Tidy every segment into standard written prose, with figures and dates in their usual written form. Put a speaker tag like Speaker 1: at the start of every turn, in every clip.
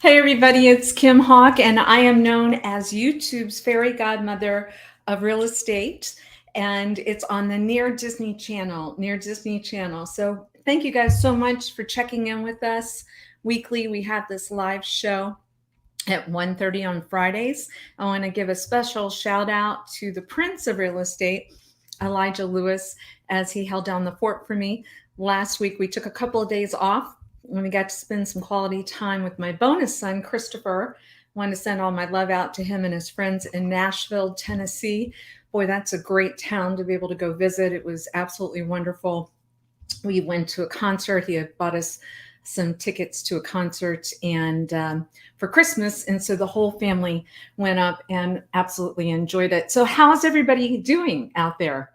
Speaker 1: Hey everybody, it's Kim Hawk, and I am known as YouTube's fairy godmother of real estate, and it's on the Near Disney channel, Near Disney channel. So thank you guys so much for checking in with us. Weekly, we have this live show at 1:30 on Fridays. I want to give a special shout out to the Prince of Real Estate, Elijah Lewis, as he held down the fort for me. Last week, we took a couple of days off when we got to spend some quality time with my bonus son, Christopher. I want to send all my love out to him and his friends in Nashville, Tennessee. Boy, that's a great town to be able to go visit. It was absolutely wonderful. We went to a concert. He had bought us some tickets to a concert and for Christmas. And so the whole family went up and absolutely enjoyed it. So how's everybody doing out there?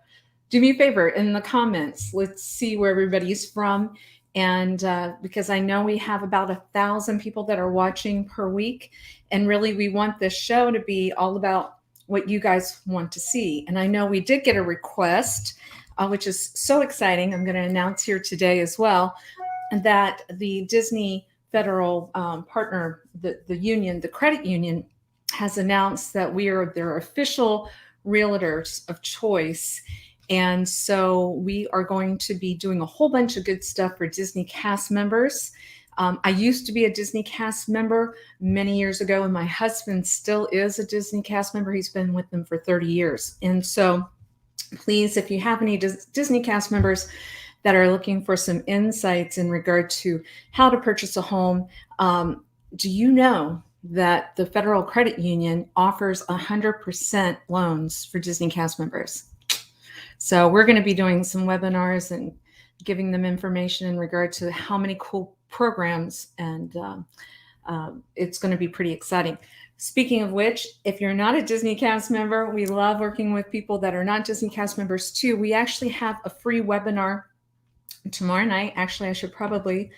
Speaker 1: Do me a favor in the comments. Let's see where everybody's from. And because I know we have about 1,000 people that are watching per week. And really, we want this show to be all about what you guys want to see. And I know we did get a request, which is so exciting. I'm going to announce here today as well that the Disney federal partner, the union, the credit union, has announced that we are their official realtors of choice. And so we are going to be doing a whole bunch of good stuff for Disney cast members. I used to be a Disney cast member many years ago, and my husband still is a Disney cast member. He's been with them for 30 years. And so please, if you have any Disney cast members that are looking for some insights in regard to how to purchase a home, do you know that the Federal Credit Union offers 100% loans for Disney cast members? So we're going to be doing some webinars and giving them information in regard to how many cool programs, and it's going to be pretty exciting. Speaking of which, if you're not a Disney cast member, we love working with people that are not Disney cast members too. We actually have a free webinar tomorrow night. Actually, I should probably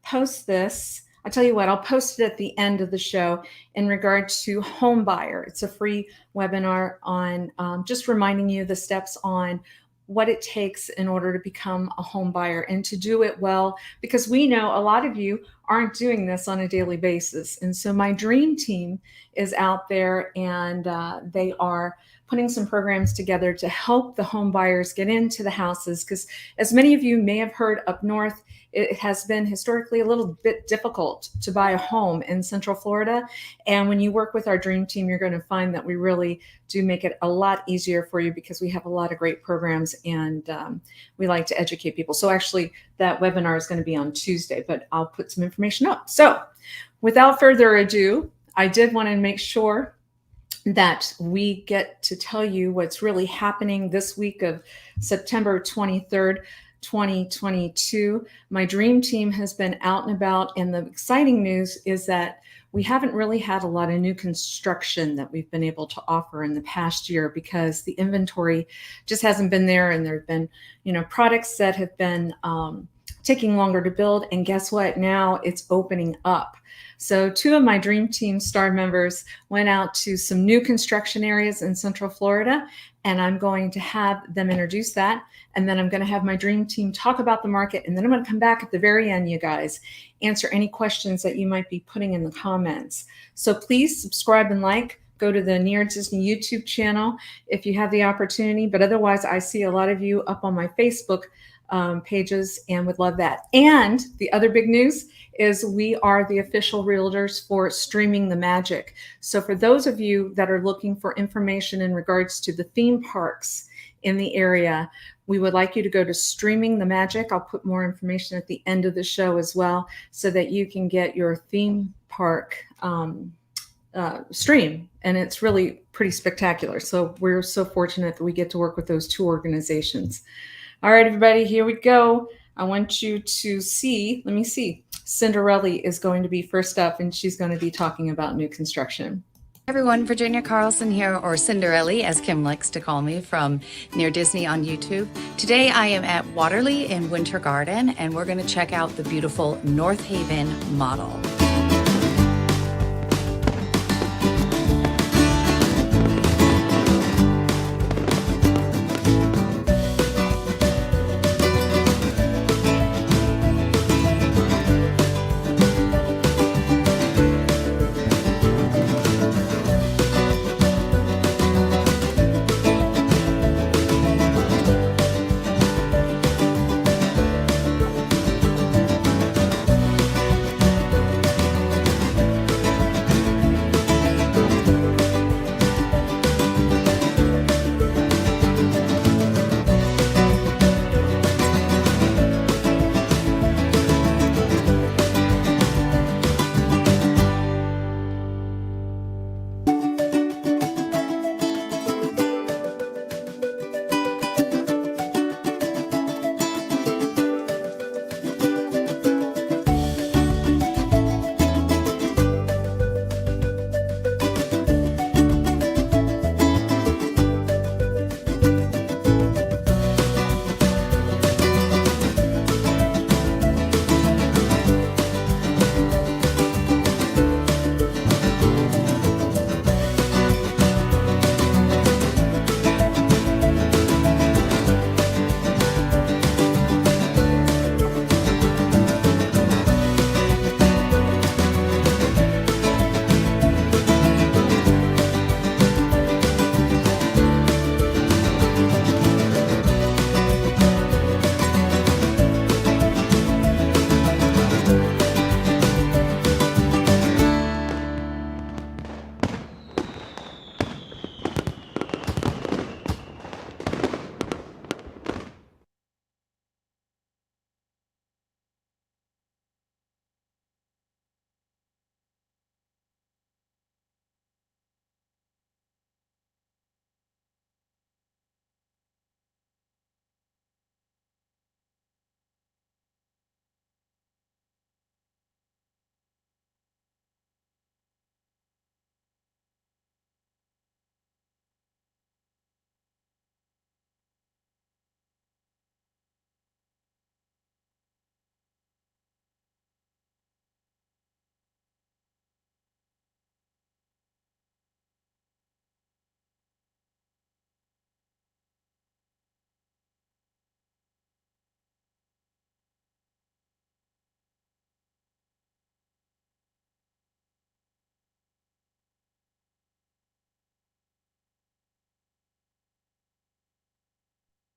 Speaker 1: post this. I'll tell you what, I'll post it at the end of the show in regard to home buyer. It's a free webinar on just reminding you the steps on what it takes in order to become a home buyer and to do it well, because we know a lot of you aren't doing this on a daily basis. And so my dream team is out there, and they are putting some programs together to help the home buyers get into the houses, because as many of you may have heard up north, it has been historically a little bit difficult to buy a home in Central Florida. And when you work with our dream team, you're going to find that we really do make it a lot easier for you, because we have a lot of great programs, and we like to educate people. So actually that webinar is going to be on Tuesday, but I'll put some information up. So without further ado, I did want to make sure that we get to tell you what's really happening this week of September 23rd, 2022. My dream team has been out and about, and the exciting news is that we haven't really had a lot of new construction that we've been able to offer in the past year, because the inventory just hasn't been there, and there have been, products that have been taking longer to build. And guess what? Now it's opening up. So 2 of my dream team star members went out to some new construction areas in Central Florida, and I'm going to have them introduce that. And then I'm going to have my dream team talk about the market. And then I'm going to come back at the very end, you guys, answer any questions that you might be putting in the comments. So please subscribe and like. Go to the Near Disney YouTube channel if you have the opportunity. But otherwise, I see a lot of you up on my Facebook pages, and would love that. And the other big news is we are the official realtors for Streaming the Magic. So for those of you that are looking for information in regards to the theme parks in the area, we would like you to go to Streaming the Magic. I'll put more information at the end of the show as well, so that you can get your theme park stream. And it's really pretty spectacular. So we're so fortunate that we get to work with those 2 organizations. All right, everybody, here we go. I want you to see, let me see. Cinderella is going to be first up, and she's going to be talking about new construction.
Speaker 2: Everyone, Virginia Carlson here, or Cinderella, as Kim likes to call me, from Near Disney on YouTube. Today I am at Waterley in Winter Garden, and we're going to check out the beautiful North Haven model.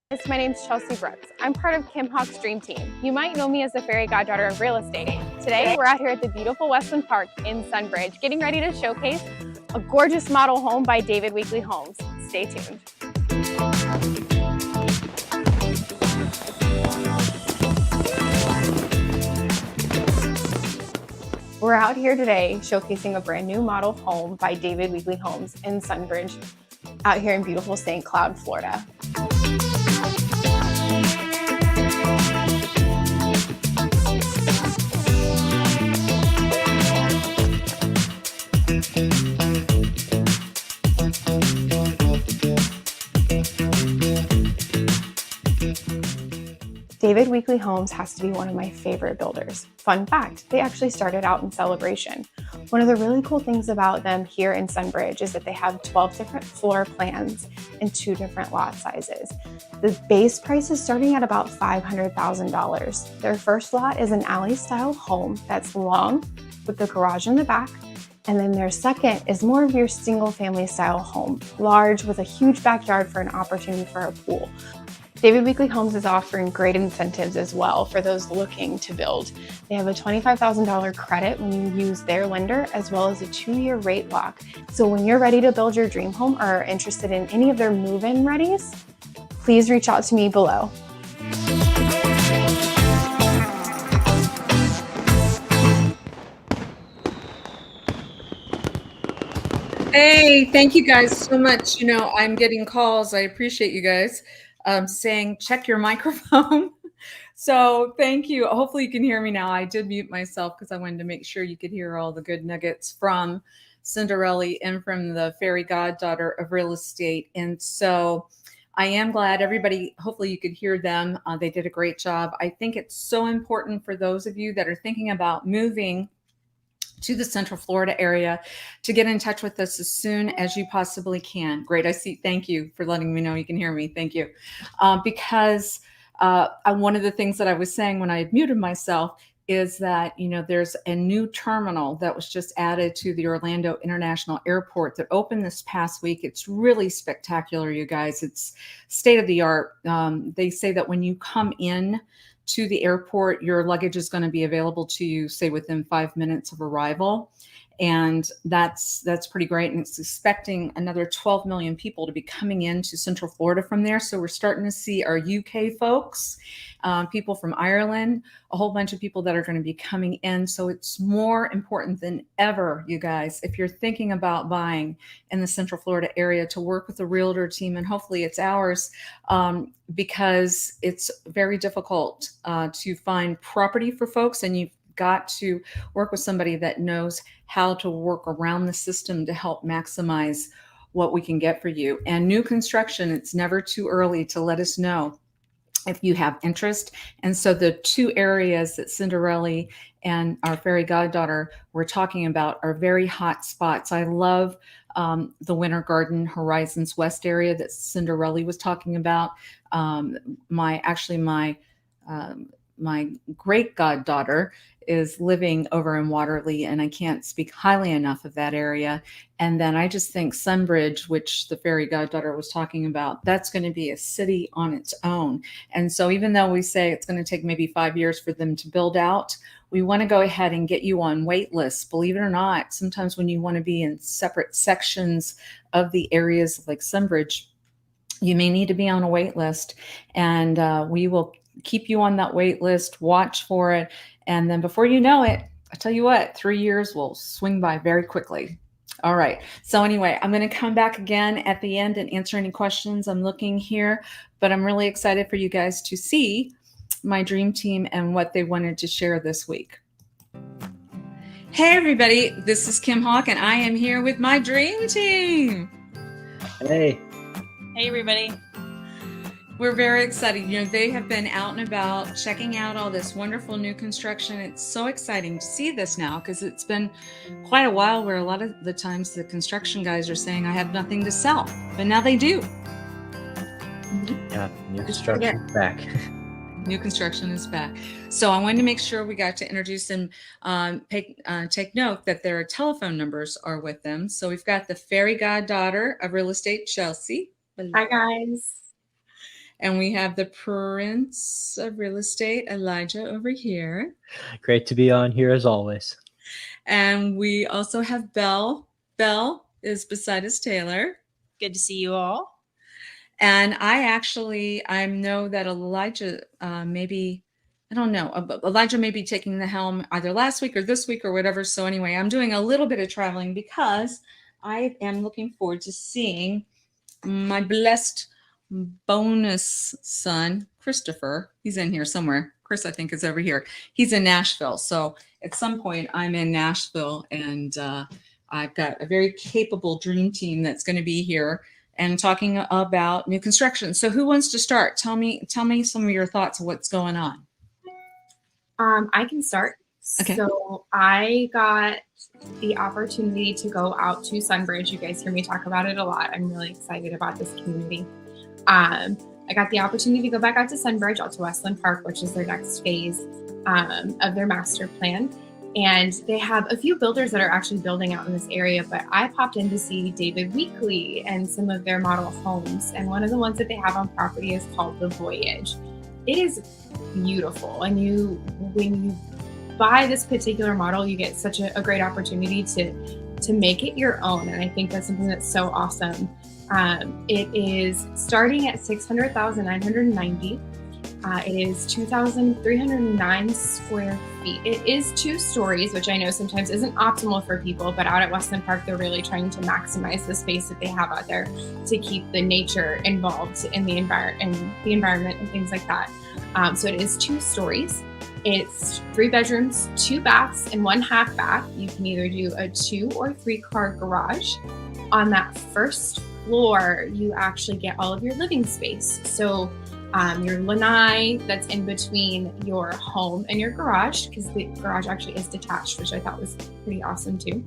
Speaker 3: My name's Chelsea Brooks. I'm part of Kim Hawk's dream team. You might know me as the fairy goddaughter of real estate. Today, we're out here at the beautiful Westland Park in Sunbridge, getting ready to showcase a gorgeous model home by David Weekley Homes. Stay tuned. We're out here today showcasing a brand new model home by David Weekley Homes in Sunbridge, out here in beautiful St. Cloud, Florida. David Weekley Homes has to be one of my favorite builders. Fun fact, they actually started out in Celebration. One of the really cool things about them here in Sunbridge is that they have 12 different floor plans and 2 different lot sizes. The base price is starting at about $500,000. Their first lot is an alley-style home that's long with the garage in the back. And then their second is more of your single-family style home, large with a huge backyard for an opportunity for a pool. David Weekley Homes is offering great incentives as well for those looking to build. They have a $25,000 credit when you use their lender, as well as a 2-year rate lock. So when you're ready to build your dream home or are interested in any of their move-in readies, please reach out to me below.
Speaker 1: Hey, thank you guys so much. You know, I'm getting calls. I appreciate you guys saying check your microphone. So thank you. Hopefully you can hear me now. I did mute myself because I wanted to make sure you could hear all the good nuggets from Cinderella and from the fairy goddaughter of real estate. And so I am glad everybody, hopefully you could hear them. They did a great job. I think it's so important for those of you that are thinking about moving to the Central Florida area to get in touch with us as soon as you possibly can. Great. I see. Thank you for letting me know you can hear me. Thank you. Because one of the things that I was saying when I had muted myself is that, you know, there's a new terminal that was just added to the Orlando International Airport that opened this past week. It's really spectacular, you guys. It's state of the art. They say that when you come in to the airport, your luggage is going to be available to you, say, within 5 minutes of arrival. And that's pretty great. And it's expecting another 12 million people to be coming into Central Florida from there. So we're starting to see our UK folks, people from Ireland, a whole bunch of people that are going to be coming in. So it's more important than ever, you guys, if you're thinking about buying in the Central Florida area, to work with a realtor team, and hopefully it's ours, because it's very difficult to find property for folks, and you've got to work with somebody that knows how to work around the system to help maximize what we can get for you. And new construction, it's never too early to let us know if you have interest. And so the 2 areas that Cinderella and our fairy goddaughter were talking about are very hot spots. I love the Winter Garden Horizons West area that Cinderella was talking about. My great goddaughter is living over in Waterley, and I can't speak highly enough of that area. And then I just think Sunbridge, which the fairy goddaughter was talking about, that's going to be a city on its own. And so even though we say it's going to take maybe 5 years for them to build out, we want to go ahead and get you on wait lists. Believe it or not, sometimes when you want to be in separate sections of the areas like Sunbridge, you may need to be on a wait list, and we will keep you on that wait list, watch for it. And then before you know it, I tell you what, 3 years will swing by very quickly. All right. So anyway, I'm going to come back again at the end and answer any questions. I'm looking here, but I'm really excited for you guys to see my dream team and what they wanted to share this week. Hey, everybody. This is Kim Hawk, and I am here with my dream team.
Speaker 4: Hey.
Speaker 5: Hey, everybody.
Speaker 1: We're very excited. You know, they have been out and about checking out all this wonderful new construction. It's so exciting to see this now, because it's been quite a while where a lot of the times the construction guys are saying, I have nothing to sell, but now they do.
Speaker 4: Yeah, new construction is back.
Speaker 1: New construction is back. So I wanted to make sure we got to introduce and take note that their telephone numbers are with them. So we've got the fairy goddaughter of real estate, Chelsea.
Speaker 3: Hi, guys.
Speaker 1: And we have the Prince of Real Estate, Elijah, over here.
Speaker 4: Great to be on here as always.
Speaker 1: And we also have Belle. Belle is beside us, Taylor.
Speaker 5: Good to see you all.
Speaker 1: And I know that Elijah maybe, I don't know, Elijah may be taking the helm either last week or this week or whatever. So anyway, I'm doing a little bit of traveling because I am looking forward to seeing my blessed bonus son, Christopher. He's in here somewhere. Chris, I think, is over here. He's in Nashville. So at some point I'm in Nashville, and I've got a very capable dream team that's going to be here and talking about new construction. So who wants to start? Tell me some of your thoughts of what's going on.
Speaker 3: I can start.
Speaker 1: Okay.
Speaker 3: So I got the opportunity to go out to Sunbridge. You guys hear me talk about it a lot. I'm really excited about this community. I got the opportunity to go back out to Sunbridge, out to Westland Park, which is their next phase of their master plan. And they have a few builders that are actually building out in this area, but I popped in to see David Weekley and some of their model homes. And one of the ones that they have on property is called The Voyage. It is beautiful. And when you buy this particular model, you get such a great opportunity to make it your own. And I think that's something that's so awesome. It is starting at $600,990. It is 2,309 square feet. It is 2 stories, which I know sometimes isn't optimal for people, but out at Westland Park, they're really trying to maximize the space that they have out there to keep the nature involved in the environment and things like that. So it is 2 stories. It's 3 bedrooms, 2 baths, and 1 half bath. You can either do a 2 or 3 car garage. On that first floor, you actually get all of your living space. So your lanai that's in between your home and your garage, because the garage actually is detached, which I thought was pretty awesome too.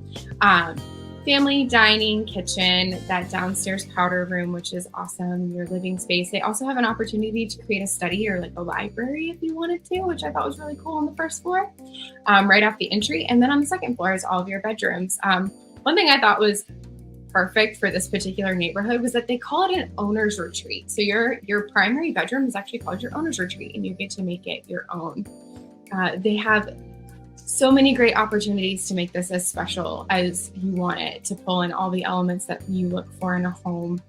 Speaker 3: Family dining, kitchen, that downstairs powder room, which is awesome, your living space. They also have an opportunity to create a study or like a library if you wanted to, which I thought was really cool on the first floor, right off the entry. And then on the second floor is all of your bedrooms. One thing I thought was perfect for this particular neighborhood was that they call it an owner's retreat. So your primary bedroom is actually called your owner's retreat, and you get to make it your own. They have so many great opportunities to make this as special as you want it, to pull in all the elements that you look for in a home.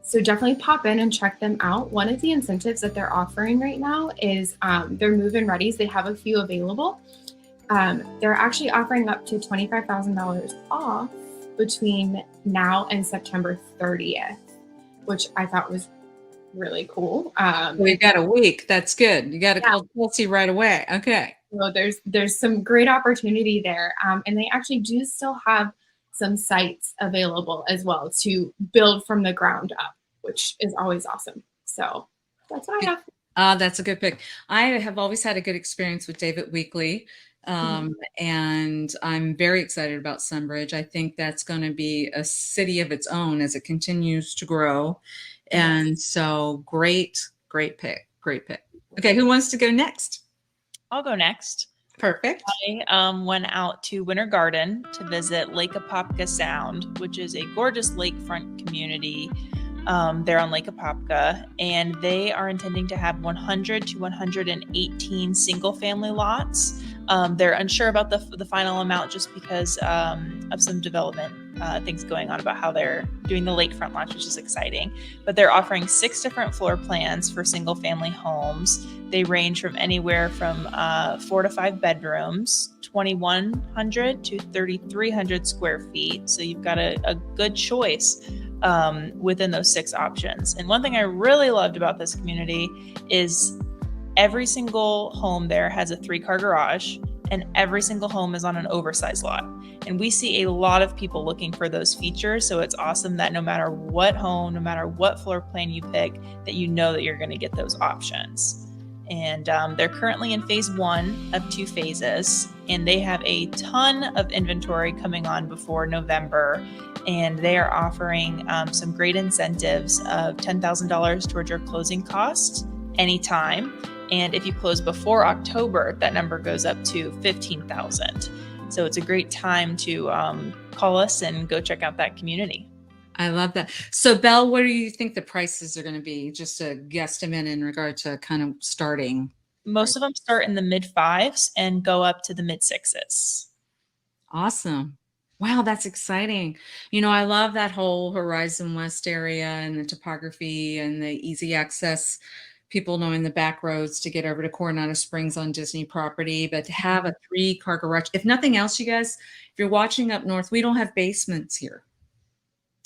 Speaker 3: So definitely pop in and check them out. One of the incentives that they're offering right now is their move-in readies. They have a few available. They're actually offering up to $25,000 off between now and September 30th, which I thought was really cool.
Speaker 1: We've got a week. That's good. You got to call Chelsea right away. Okay.
Speaker 3: So there's some great opportunity there. And they actually do still have some sites available as well to build from the ground up, which is always awesome. So that's what I have.
Speaker 1: That's a good pick. I have always had a good experience with David Weekley. And I'm very excited about Sunbridge. I think that's going to be a city of its own as it continues to grow. And so great pick. Okay. Who wants to go next?
Speaker 5: I'll go next.
Speaker 1: Perfect.
Speaker 5: I went out to Winter Garden to visit Lake Apopka Sound, which is a gorgeous lakefront community there on Lake Apopka, and they are intending to have 100 to 118 single family lots. They're unsure about the final amount just because of some development things going on about how they're doing the lakefront lots, which is exciting. But they're offering 6 different floor plans for single family homes. They range from anywhere from 4 to 5 bedrooms, 2,100 to 3,300 square feet. So you've got a good choice within those 6 options. And one thing I really loved about this community is every single home there has a 3-car garage, and every single home is on an oversized lot. And we see a lot of people looking for those features. So it's awesome that no matter what home, no matter what floor plan you pick, that you know that you're going to get those options. And they're currently in phase 1 of 2 phases, and they have a ton of inventory coming on before November. And they are offering some great incentives of $10,000 towards your closing costs anytime. And if you close before October, that number goes up to $15,000. So it's a great time to call us and go check out that community.
Speaker 1: I love that. So, Belle, what do you think the prices are going to be? Just a guesstimate in regard to kind of starting.
Speaker 5: Most of them start in the mid fives and go up to the mid sixes.
Speaker 1: Awesome. Wow, that's exciting. I love that whole Horizon West area and the topography and the easy access, people knowing the back roads to get over to Coronado Springs on Disney property, but to have a 3-car garage. If nothing else, you guys, if you're watching up north, we don't have basements here.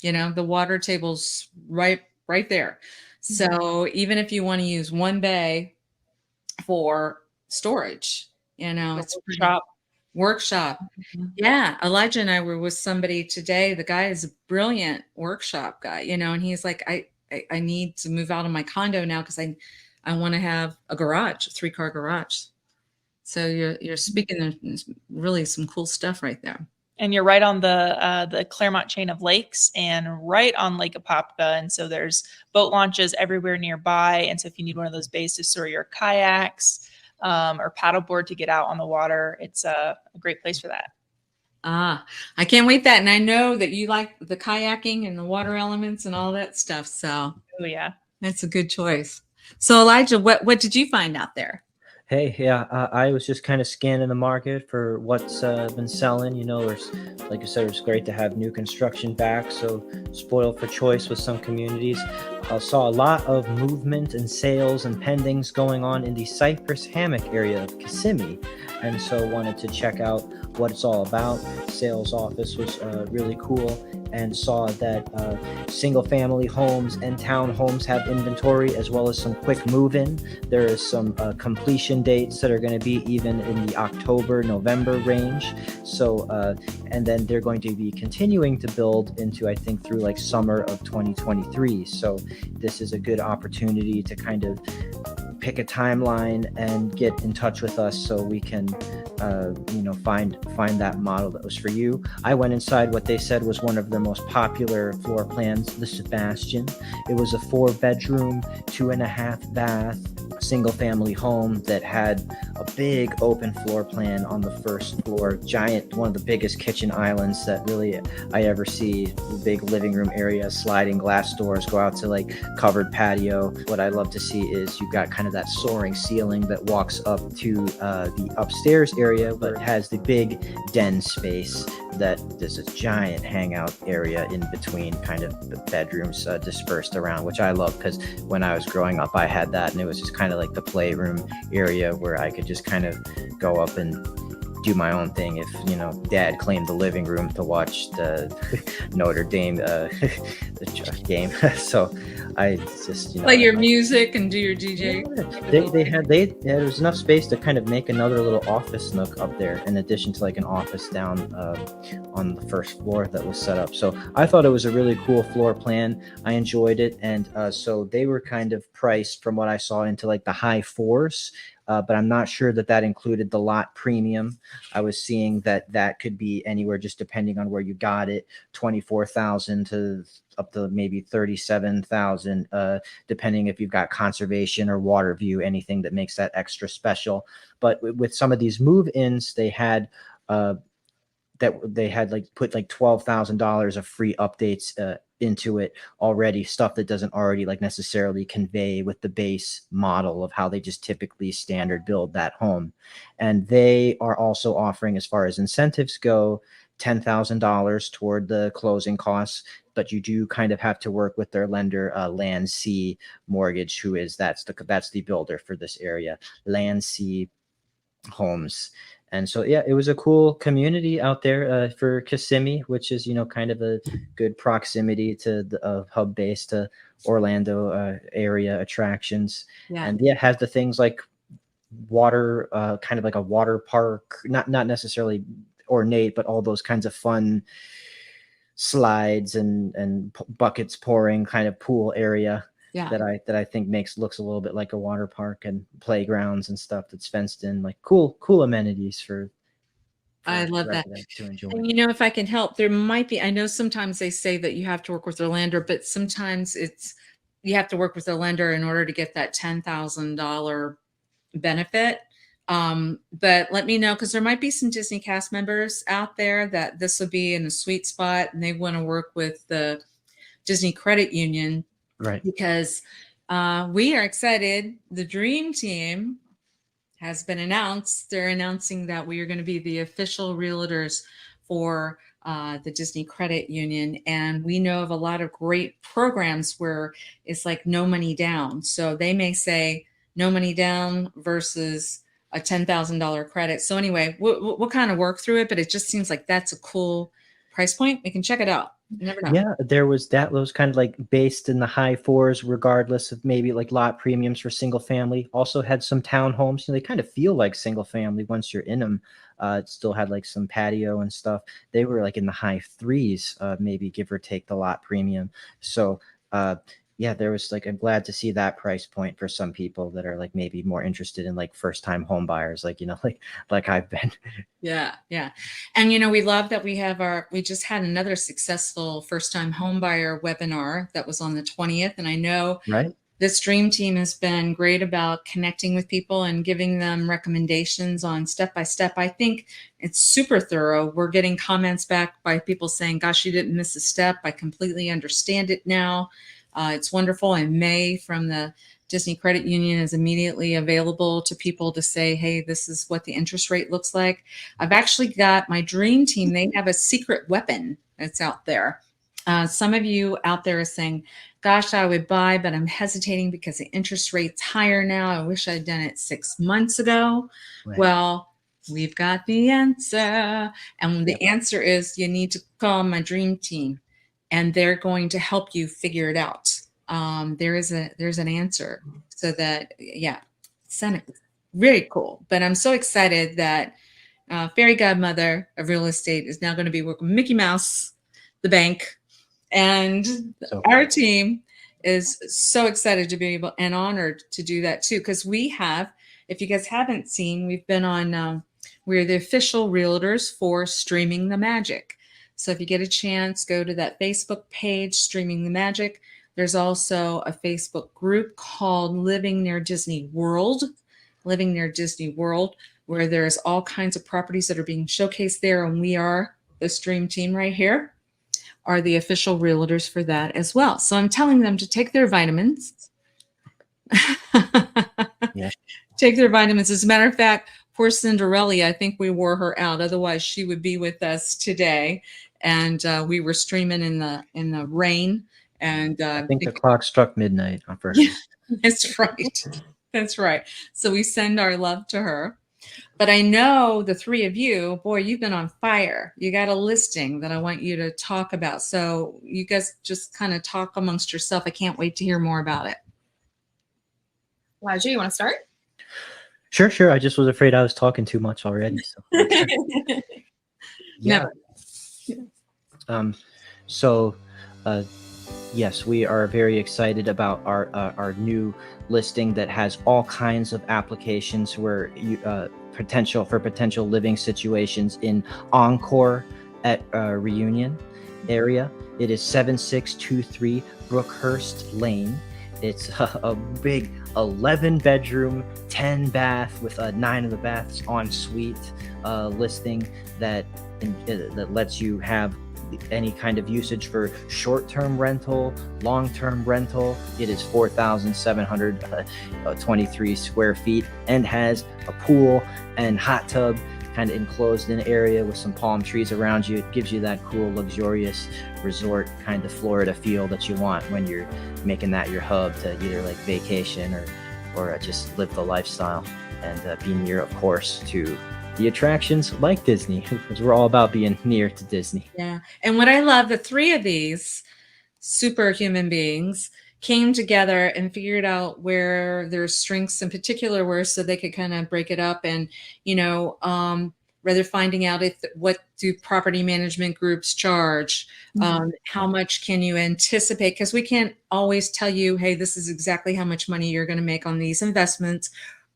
Speaker 1: The water table's right there. So even if you want to use one bay for storage, it's pretty workshop. Yeah, Elijah and I were with somebody today. The guy is a brilliant workshop guy, and he's like, I need to move out of my condo now because I want to have a garage, a 3-car garage. So you're speaking, there's really some cool stuff right there.
Speaker 5: And you're right on the Claremont chain of lakes and right on Lake Apopka. And so there's boat launches everywhere nearby. And so if you need one of those bays to store your kayaks or paddleboard to get out on the water, it's a great place for that.
Speaker 1: I can't wait that. And I know that you like the kayaking and the water elements and all that stuff. So
Speaker 5: yeah,
Speaker 1: that's a good choice. So Elijah, what did you find out there?
Speaker 4: Hey, yeah, I was just kind of scanning the market for what's been selling. There's, like you said, it's great to have new construction back, so spoiled for choice with some communities. Saw a lot of movement and sales and pendings going on in the Cypress Hammock area of Kissimmee, and so wanted to check out what it's all about. Sales office was really cool, and saw that single-family homes and townhomes have inventory, as well as some quick move-in. There is some completion dates that are going to be even in the October-November range. So, and then they're going to be continuing to build into, I think, through like summer of 2023. So this is a good opportunity to kind of pick a timeline and get in touch with us so we can find that model that was for you. I went inside what they said was one of their most popular floor plans, the Sebastian. It was a 4-bedroom, 2.5 bath, single family home that had a big open floor plan on the first floor, giant, one of the biggest kitchen islands that really I ever see. Big living room area, sliding glass doors, go out to like covered patio. What I love to see is you've got kind of that soaring ceiling that walks up to the upstairs area, but has the big den space that there's a giant hangout area in between kind of the bedrooms dispersed around, which I love because when I was growing up, I had that, and it was just kind of like the playroom area where I could just kind of go up and do my own thing if dad claimed the living room to watch the Notre Dame the game. So I just
Speaker 1: play your music and do your DJ.
Speaker 4: There was enough space to kind of make another little office nook up there, in addition to like an office down on the first floor that was set up. So I thought it was a really cool floor plan. I enjoyed it, and so they were kind of priced, from what I saw, into like the high 4s. But I'm not sure that included the lot premium. I was seeing that could be anywhere, just depending on where you got it, 24,000 to up to maybe 37,000, depending if you've got conservation or water view, anything that makes that extra special. But with some of these move-ins, they had like put like $12,000 of free updates into it already, stuff that doesn't already like necessarily convey with the base model of how they just typically standard build that home. And they are also offering, as far as incentives go, $10,000 toward the closing costs, but you do kind of have to work with their lender, Land C Mortgage, that's the builder for this area, Land C Homes. And so, yeah, it was a cool community out there for Kissimmee, which is, kind of a good proximity to the hub base to Orlando area attractions.
Speaker 1: Yeah.
Speaker 4: And yeah, it has the things like water, kind of like a water park, not necessarily ornate, but all those kinds of fun slides and buckets pouring kind of pool area. Yeah. that I think looks a little bit like a water park, and playgrounds and stuff that's fenced in, like cool amenities for
Speaker 1: I love that
Speaker 4: to enjoy.
Speaker 1: And if I can help, there might be, I know sometimes they say that you have to work with their lender, but sometimes you have to work with their lender in order to get that $10,000 benefit. But let me know, because there might be some Disney cast members out there that this will be in a sweet spot, and they want to work with the Disney Credit Union,
Speaker 4: Right.
Speaker 1: because we are excited. The Dream Team has been announced. They're announcing that we are going to be the official realtors for the Disney Credit Union. And we know of a lot of great programs where it's like no money down. So they may say no money down versus a $10,000 credit. So anyway, we'll kind of work through it, but it just seems like that's a cool price point. We can check it out. You never know.
Speaker 4: Yeah, there was that was kind of like based in the high fours, regardless of maybe like lot premiums for single family. Also had some townhomes. They kind of feel like single family once you're in them. It still had like some patio and stuff. They were like in the high threes, maybe give or take the lot premium. So yeah, there was like, I'm glad to see that price point for some people that are like maybe more interested in like first time home buyers, like, like I've been.
Speaker 1: Yeah, yeah. And we love that we just had another successful first time home buyer webinar that was on the 20th. And I know
Speaker 4: Right.
Speaker 1: this Dream Team has been great about connecting with people and giving them recommendations on step by step. I think it's super thorough. We're getting comments back by people saying, gosh, you didn't miss a step. I completely understand it now. It's wonderful. And May from the Disney Credit Union is immediately available to people to say, hey, this is what the interest rate looks like. I've actually got my Dream Team. They have a secret weapon that's out there. Some of you out there are saying, gosh, I would buy, but I'm hesitating because the interest rate's higher now. I wish I'd done it 6 months ago.
Speaker 4: Right.
Speaker 1: Well, we've got the answer. And the answer is you need to call my Dream Team and they're going to help you figure it out. There's an answer. So that, yeah, very cool. But I'm so excited that Fairy Godmother of Real Estate is now going to be working with Mickey Mouse, the bank, and our team is so excited to be able and honored to do that too. Because we have, if you guys haven't seen, we've been on, we're the official realtors for Streaming the Magic. So if you get a chance, go to that Facebook page, Streaming the Magic. There's also a Facebook group called Living Near Disney World, where there's all kinds of properties that are being showcased there. And we are, the Stream Team right here, are the official realtors for that as well. So I'm telling them to take their vitamins.
Speaker 4: Yeah.
Speaker 1: Take their vitamins. As a matter of fact, poor Cinderella, I think we wore her out. Otherwise, she would be with us today. And we were streaming in the rain. And
Speaker 4: I think the clock struck midnight on first.
Speaker 1: Yeah, that's right. That's right. So we send our love to her. But I know the three of you, boy, you've been on fire. You got a listing that I want you to talk about. So you guys just kind of talk amongst yourself. I can't wait to hear more about it.
Speaker 3: Elijah, you want to start?
Speaker 4: Sure. I just was afraid I was talking too much already. So. Yeah. Yes, we are very excited about our new listing that has all kinds of applications where potential living situations in Encore at Reunion area. It is 7623 Brookhurst Lane. It's a big 11 bedroom, 10 bath with 9 of the baths en suite listing that lets you have any kind of usage for short-term rental, long-term rental. It is 4,723 square feet and has a pool and hot tub kind of enclosed in an area with some palm trees around you. It gives you that cool, luxurious resort kind of Florida feel that you want when you're making that your hub to either like vacation or just live the lifestyle and be near, of course, to the attractions like Disney, because we're all about being near to Disney.
Speaker 1: Yeah. And what I love, the three of these superhuman beings came together and figured out where their strengths in particular were so they could kind of break it up and, rather finding out what do property management groups charge, how much can you anticipate? Because we can't always tell you, hey, this is exactly how much money you're going to make on these investments.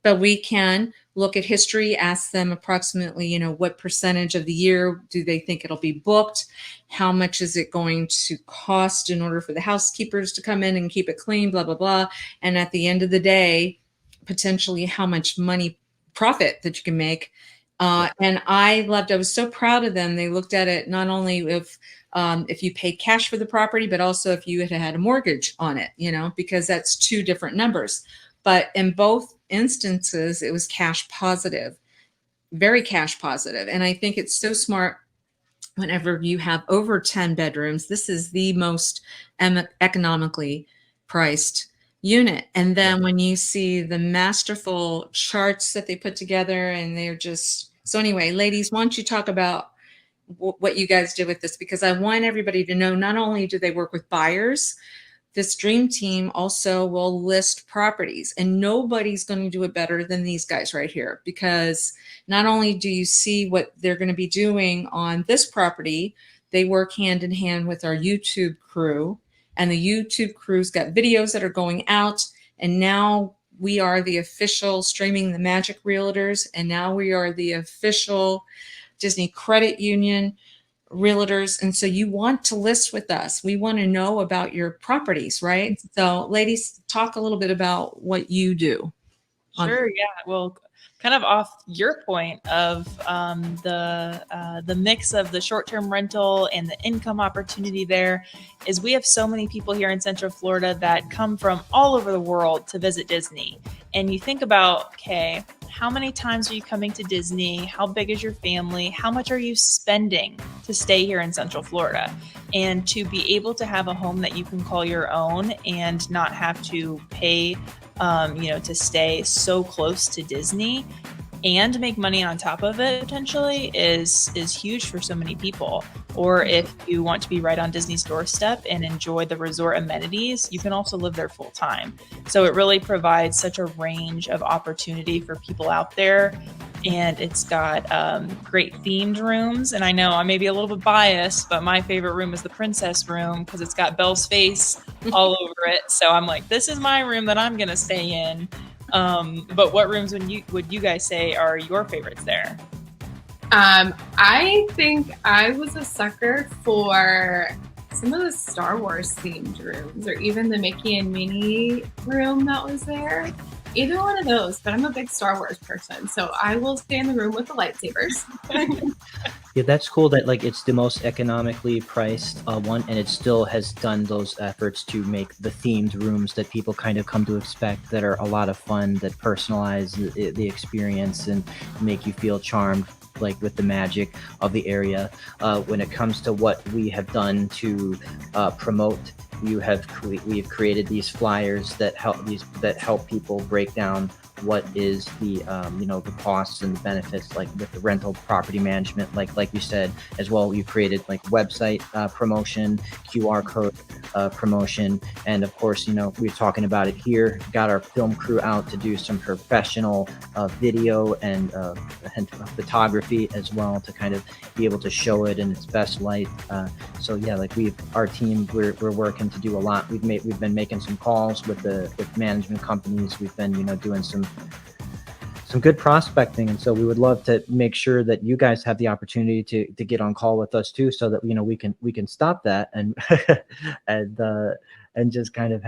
Speaker 1: But we can look at history, ask them approximately, what percentage of the year do they think it'll be booked? How much is it going to cost in order for the housekeepers to come in and keep it clean, blah, blah, blah. And at the end of the day, potentially how much money profit that you can make And I was so proud of them. They looked at it not only if you paid cash for the property, but also if you had a mortgage on it, because that's two different numbers. But in both instances, it was cash positive, very cash positive. And I think it's so smart whenever you have over 10 bedrooms. This is the most economically priced unit. And then when you see the masterful charts that they put together, and they're just so anyway, ladies, why don't you talk about what you guys did with this? Because I want everybody to know, not only do they work with buyers, this dream team also will list properties, and nobody's going to do it better than these guys right here, because not only do you see what they're going to be doing on this property, they work hand in hand with our YouTube crew, and the YouTube crew's got videos that are going out. And now we are the official Streaming the Magic Realtors, and now we are the official Disney Credit Union realtors. And so you want to list with us. We want to know about your properties, right? So ladies, talk a little bit about what you do.
Speaker 5: Sure. Yeah. Well, kind of off your point of the mix of the short-term rental and the income opportunity, there is we have so many people here in Central Florida that come from all over the world to visit Disney. And you think about, okay, how many times are you coming to Disney? How big is your family? How much are you spending to stay here in Central Florida? And to be able to have a home that you can call your own and not have to pay to stay so close to Disney and make money on top of it potentially is huge for so many people. Or if you want to be right on Disney's doorstep and enjoy the resort amenities, you can also live there full time. So it really provides such a range of opportunity for people out there. And it's got great themed rooms. And I know I may be a little bit biased, but my favorite room is the princess room because it's got Belle's face all over it. So I'm like, this is my room that I'm going to stay in. But what rooms would you guys say are your favorites there?
Speaker 3: I think I was a sucker for some of the Star Wars themed rooms, or even the Mickey and Minnie room that was there. Either one of those, but I'm a big Star Wars person, so I will stay in the room with the lightsabers.
Speaker 4: Yeah, that's cool that like it's the most economically priced one, and it still has done those efforts to make the themed rooms that people kind of come to expect, that are a lot of fun, that personalize the experience and make you feel charmed, like with the magic of the area. When it comes to what we have done to promote, we have created these flyers that help people break down what is the the costs and the benefits, like with the rental property management, like you said as well. You created like website promotion, QR code promotion, and of course we're talking about it here, got our film crew out to do some professional video and photography as well, to kind of be able to show it in its best light. So yeah, like our team, we're working to do a lot. We've been making some calls with management companies. We've been doing some good prospecting, and so we would love to make sure that you guys have the opportunity to get on call with us too, so that we can stop that and and just kind of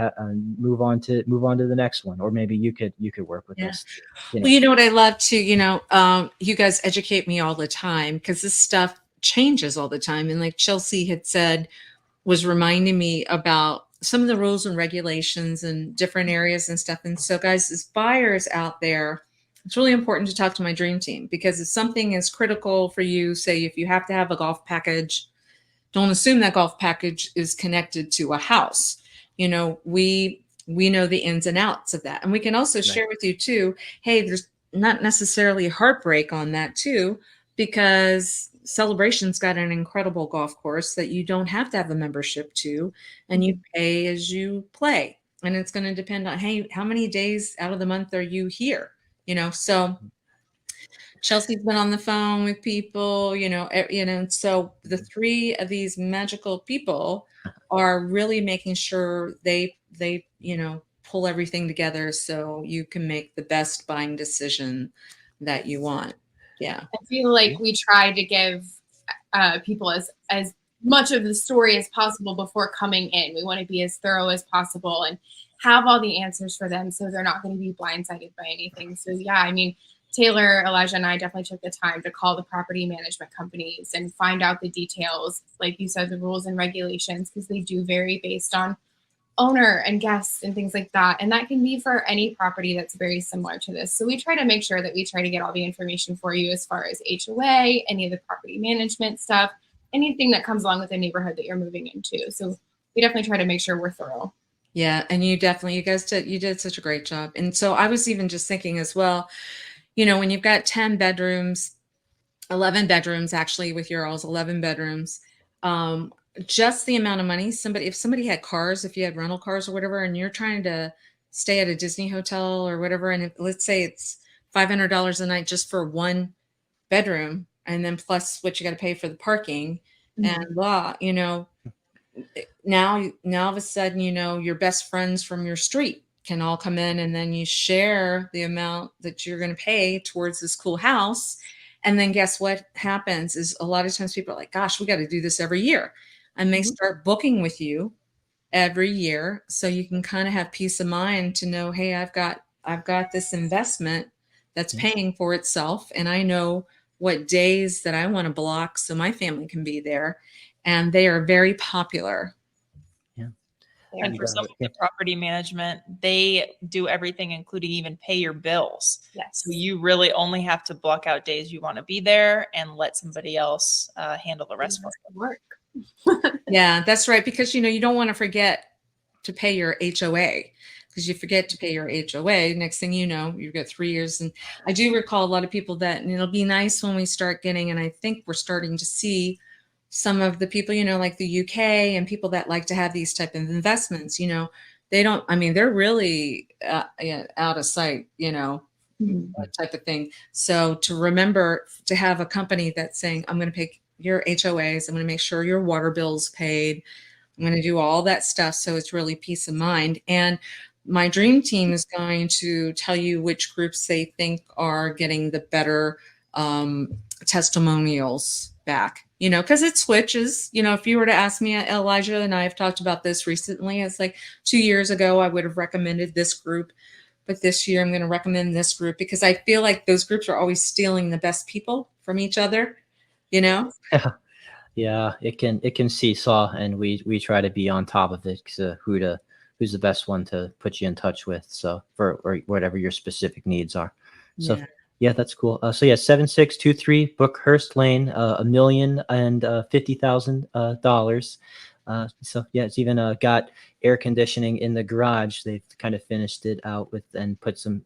Speaker 4: move on to the next one. Or maybe you could work with us.
Speaker 1: Well, you know what I love to you guys educate me all the time, because this stuff changes all the time. And like Chelsea had said, was reminding me about some of the rules and regulations in different areas and stuff. And so guys, as buyers out there, it's really important to talk to my dream team, because if something is critical for you, say if you have to have a golf package, don't assume that golf package is connected to a house. We know the ins and outs of that. And we can also share with you too, hey, there's not necessarily heartbreak on that too, because Celebration's got an incredible golf course that you don't have to have a membership to, and you pay as you play. And it's going to depend on, hey, how many days out of the month are you here? So Chelsea's been on the phone with people, so the three of these magical people are really making sure they pull everything together so you can make the best buying decision that you want. Yeah.
Speaker 3: I feel like we try to give people as much of the story as possible before coming in. We want to be as thorough as possible and have all the answers for them, so they're not going to be blindsided by anything. So yeah, I mean, Taylor, Elijah, and I definitely took the time to call the property management companies and find out the details, like you said, the rules and regulations, because they do vary based on owner and guests and things like that. And that can be for any property that's very similar to this. So we try to make sure that we try to get all the information for you as far as HOA, any of the property management stuff, anything that comes along with the neighborhood that you're moving into. So we definitely try to make sure we're thorough.
Speaker 1: Yeah, and you guys did such a great job. And so I was even just thinking as well, when you've got 10 bedrooms, 11 bedrooms, actually with your all's 11 bedrooms, just the amount of money if somebody had cars, if you had rental cars or whatever, and you're trying to stay at a Disney hotel or whatever, and let's say it's $500 a night just for one bedroom, and then plus what you got to pay for the parking and blah, now all of a sudden, your best friends from your street can all come in, and then you share the amount that you're going to pay towards this cool house. And then guess what happens is a lot of times people are like, gosh, we got to do this every year. And they start booking with you every year. So you can kind of have peace of mind to know, hey, I've got this investment that's paying for itself. And I know what days that I want to block so my family can be there. And they are very popular.
Speaker 5: And for some of the property management, they do everything, including even pay your bills.
Speaker 3: Yes.
Speaker 5: So you really only have to block out days you want to be there and let somebody else handle the rest for you.
Speaker 3: Work.
Speaker 1: Yeah, that's right. Because, you don't want to forget to pay your HOA, because you forget to pay your HOA. Next thing you know, you've got 3 years. And I do recall a lot of people and it'll be nice when we start getting, and I think we're starting to see some of the people, like the UK and people that like to have these type of investments, they're really out of sight, type of thing. So to remember to have a company that's saying, I'm going to pay your HOAs, I'm going to make sure your water bill's paid, I'm going to do all that stuff. So it's really peace of mind. And my dream team is going to tell you which groups they think are getting the better testimonials back, because it switches. If you were to ask me, Elijah and I have talked about this recently. It's like 2 years ago, I would have recommended this group, but this year I'm going to recommend this group, because I feel like those groups are always stealing the best people from each other,
Speaker 4: Yeah, it can seesaw, and we try to be on top of it, who's the best one to put you in touch with. So or whatever your specific needs are. So yeah, that's cool. 7623 Bookhurst Lane, $1,050,000. So yeah, it's even got air conditioning in the garage. They've kind of finished it out with and put some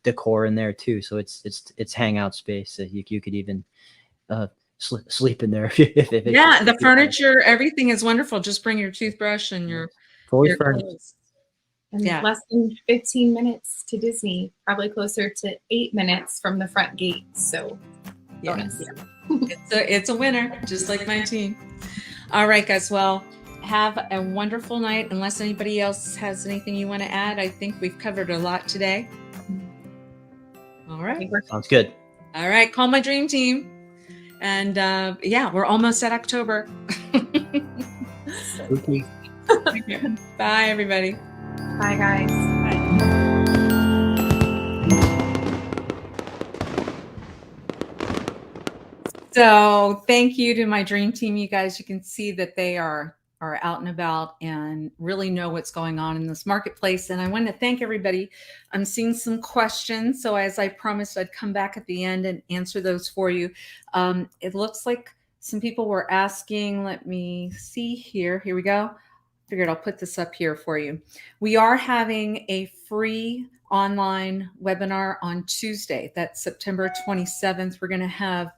Speaker 4: decor in there too. So it's hangout space. You could even sleep in there if
Speaker 1: the furniture, everything is wonderful. Just bring your toothbrush and your
Speaker 4: fully furnished.
Speaker 3: And less than 15 minutes to Disney, probably closer to 8 minutes from the front gate. So bonus.
Speaker 1: It's a winner, just like my team. All right, guys. Well, have a wonderful night. Unless anybody else has anything you want to add, I think we've covered a lot today. All right.
Speaker 4: Sounds good.
Speaker 1: All right. Call my dream team. And we're almost at October.
Speaker 4: Okay.
Speaker 1: Bye, everybody.
Speaker 3: Bye, guys.
Speaker 1: So thank you to my dream team. You guys, you can see that they are out and about and really know what's going on in this marketplace. And I want to thank everybody. I'm seeing some questions. So as I promised, I'd come back at the end and answer those for you. It looks like some people were asking, let me see here. Here we go. Figured I'll put this up here for you. We are having a free online webinar on Tuesday. That's September 27th. We're going to have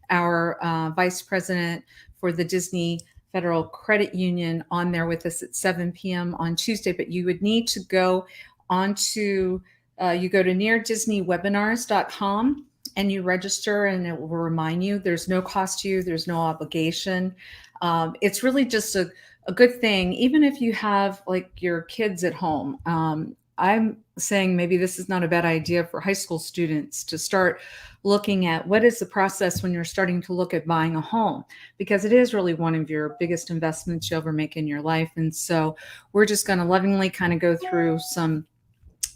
Speaker 1: our vice president for the Disney Federal Credit Union on there with us at 7 p.m. on Tuesday. But you would need to go onto, you go to neardisneywebinars.com and you register, and it will remind you. There's no cost to you. There's no obligation. It's really just a good thing, even if you have like your kids at home. I'm saying maybe this is not a bad idea for high school students to start looking at what is the process when you're starting to look at buying a home, because it is really one of your biggest investments you'll ever make in your life. And so we're just going to lovingly kind of go through some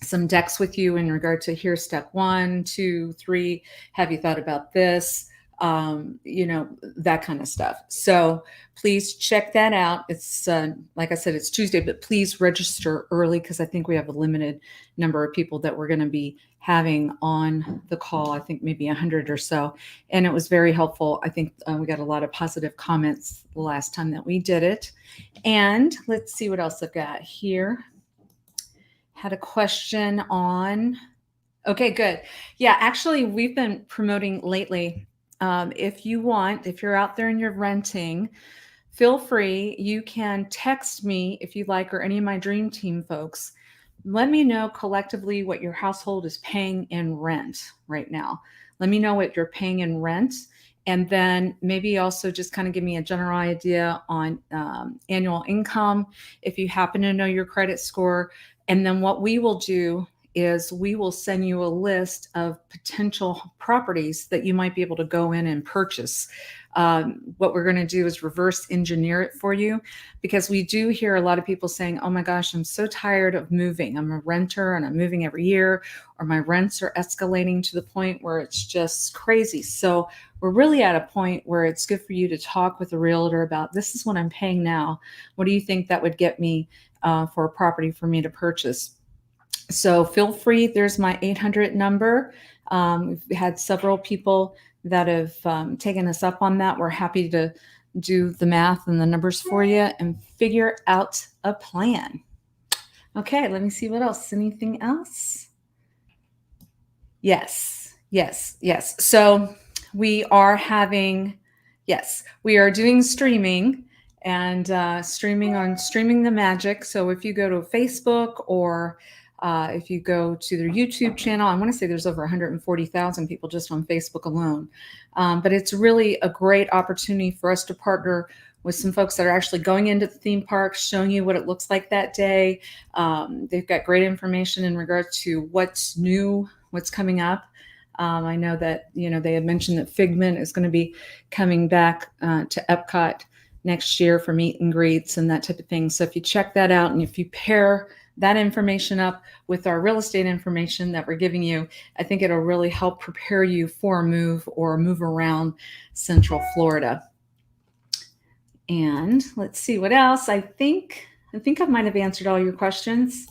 Speaker 1: some decks with you in regard to here's step 1, 2, 3. Have you thought about this? That kind of stuff. So please check that out. It's like I said, it's Tuesday, but please register early because I think we have a limited number of people that we're going to be having on the call. I think maybe 100 or so. And it was very helpful. I think we got a lot of positive comments the last time that we did it. And let's see what else I've got here. Had a question on, okay, good. Yeah, actually, we've been promoting lately. If you're out there and you're renting, feel free. You can text me if you like, or any of my dream team folks. Let me know collectively what your household is paying in rent right now. Let me know what you're paying in rent. And then maybe also just kind of give me a general idea on annual income, if you happen to know your credit score. And then what we will do is we will send you a list of potential properties that you might be able to go in and purchase. What we're going to do is reverse engineer it for you, because we do hear a lot of people saying, oh my gosh, I'm so tired of moving. I'm a renter and I'm moving every year, or my rents are escalating to the point where it's just crazy. So we're really at a point where it's good for you to talk with a realtor about, this is what I'm paying now. What do you think that would get me for a property for me to purchase? So feel free. There's my 800 number. We've had several people that have taken us up on that. We're happy to do the math and the numbers for you and figure out a plan. Okay, let me see what else. Anything else? Yes. So we are doing streaming, and streaming on Streaming the Magic. So if you go to Facebook, or if you go to their YouTube channel, I want to say there's over 140,000 people just on Facebook alone. But it's really a great opportunity for us to partner with some folks that are actually going into the theme parks, showing you what it looks like that day. They've got great information in regards to what's new, what's coming up. I know that, they had mentioned that Figment is going to be coming back to Epcot next year for meet and greets and that type of thing. So if you check that out, and if you pair that information up with our real estate information that we're giving you, I think it'll really help prepare you for a move or a move around Central Florida. And let's see what else. I think I might have answered all your questions.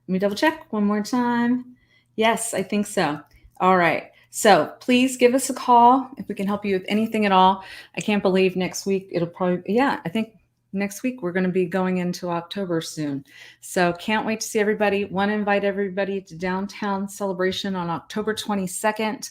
Speaker 1: Let me double check one more time. Yes, I think so. All right. So please give us a call if we can help you with anything at all. I can't believe next week I think next week we're going to be going into October soon. So can't wait to see everybody. Want to invite everybody to Downtown Celebration on October 22nd.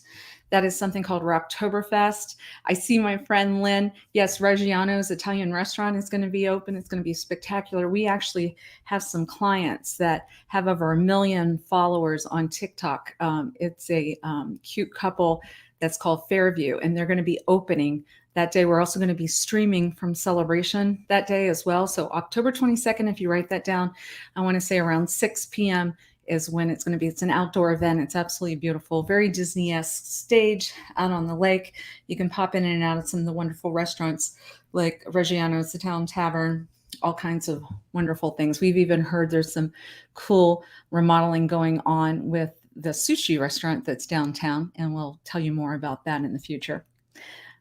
Speaker 1: That is something called Rocktoberfest. I see my friend Lynn. Yes, Reggiano's Italian restaurant is going to be open. It's going to be spectacular. We actually have some clients that have over 1 million followers on TikTok. It's a cute couple that's called Fairview, and they're going to be opening that day. We're also going to be streaming from Celebration that day as well. So October 22nd, if you write that down, I want to say around 6 p.m. is when it's going to be. It's an outdoor event. It's absolutely beautiful. Very Disney-esque stage out on the lake. You can pop in and out of some of the wonderful restaurants like Reggiano's Italian Tavern, all kinds of wonderful things. We've even heard there's some cool remodeling going on with the sushi restaurant that's downtown, and we'll tell you more about that in the future.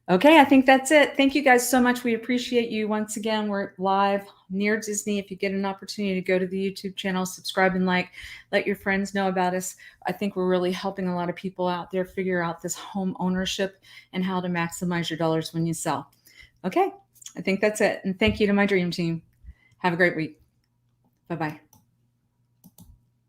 Speaker 1: Okay, I think that's it. Thank you guys so much. We appreciate you. Once again, we're live near Disney. If you get an opportunity to go to the YouTube channel, subscribe and let your friends know about us. I think we're really helping a lot of people out there figure out this home ownership and how to maximize your dollars when you sell. Okay, I think that's it. And thank you to my dream team. Have a great week. Bye-bye.